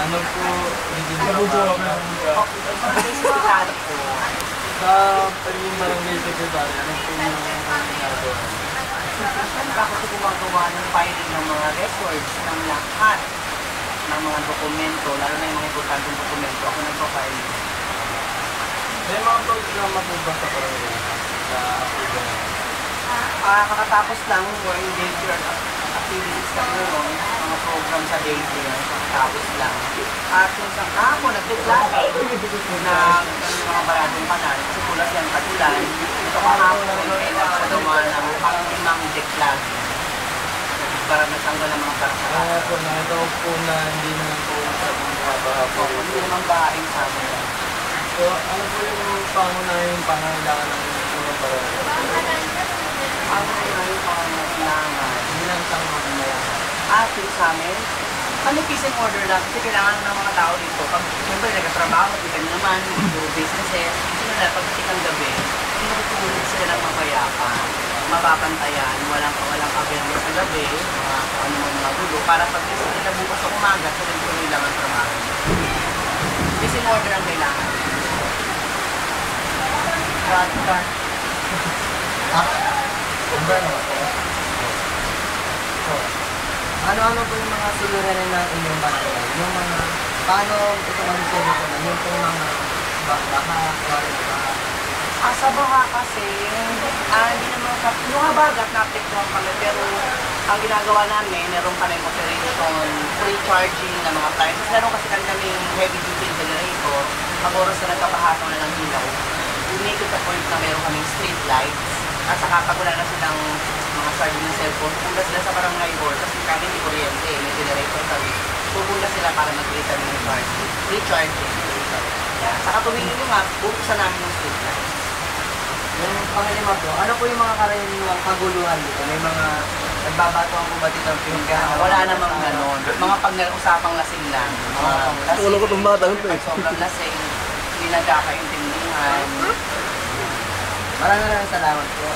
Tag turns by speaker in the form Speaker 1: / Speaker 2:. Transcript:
Speaker 1: Ano po, hindi na
Speaker 2: Secretary po.
Speaker 1: sa pagiging barangay secretary, ano po yung ginagawa?
Speaker 2: Ako po gumagawa ng filing ng mga records ng lahat ng mga dokumento, lalo na yung mga importanteng dokumento. Ako nagpa-file.
Speaker 1: May mga programa po ba sa barangay? Sa activity?
Speaker 2: Kakatapos lang, more engaged activities kami noon, mga program sa daycare, kakatapos lang. At yung sa ako, nagtiklase na mga baradong kanal, kasi pulas yan patulan, ito kahapon, kailangan sa gawa ng pang-limang deklase. Para matanggal ng mga karasakatan.
Speaker 1: Kaya po, nakita ko po na hindi naman po masyadong mabaha po.
Speaker 2: Hindi naman bahain sa amin.
Speaker 1: So, ano po yung pangunahing pangangailangan ng mga barangay?
Speaker 2: Ang yung pangangailangan,
Speaker 1: Bilang isang mga pangangailangan.
Speaker 2: atin sa amin, peace and order lang kasi kailangan ng mga tao dito. Pag siyempre nagkatrabaho, kita nyo naman, yung businesses, sila na pagdating ng gabi, tinutulog sila ng mapayapan, mapapantayan, walang awareness sa gabi, mga gulo, para pag sila bukas sa umaga, sila tuloy lang ang trabaho. Peace and order ang kailangan.
Speaker 3: Ano-ano po yung mga suliranin ng inyong barangay? Yung mga, paano ito masusolusyonan? Yung po mga baha,
Speaker 2: Sa baha kasi, hindi naman yung habagat na-apektuhan kami, pero ang ginagawa namin, meron kami operation, free charging ng mga appliances. Meron kasi kami heavy duty generator, pag oras na nagkapahasang na ng hilaw, we make it a point na meron kaming street lights, at saka pag wala na silang mga charging ng cellphone, pupunta sila sa barangay hall, kasi kami hindi kuryente, may generator kami, pupunta sila para mag-create kami ng charging, free charging. Saka tumingin nyo nga, buksan namin yung street lights.
Speaker 3: yung pangalima po, ano po yung mga karaniwang kaguluhan dito? May mga nagbabatuan po ba dito ang pinagkakawa?
Speaker 2: Wala namang gano'n. Mga pag usapang lasing lang.
Speaker 4: Wala ko itong batang ito eh.
Speaker 2: Sobrang lasing, hindi nagkakaintindihan.
Speaker 3: Maraming salamat po.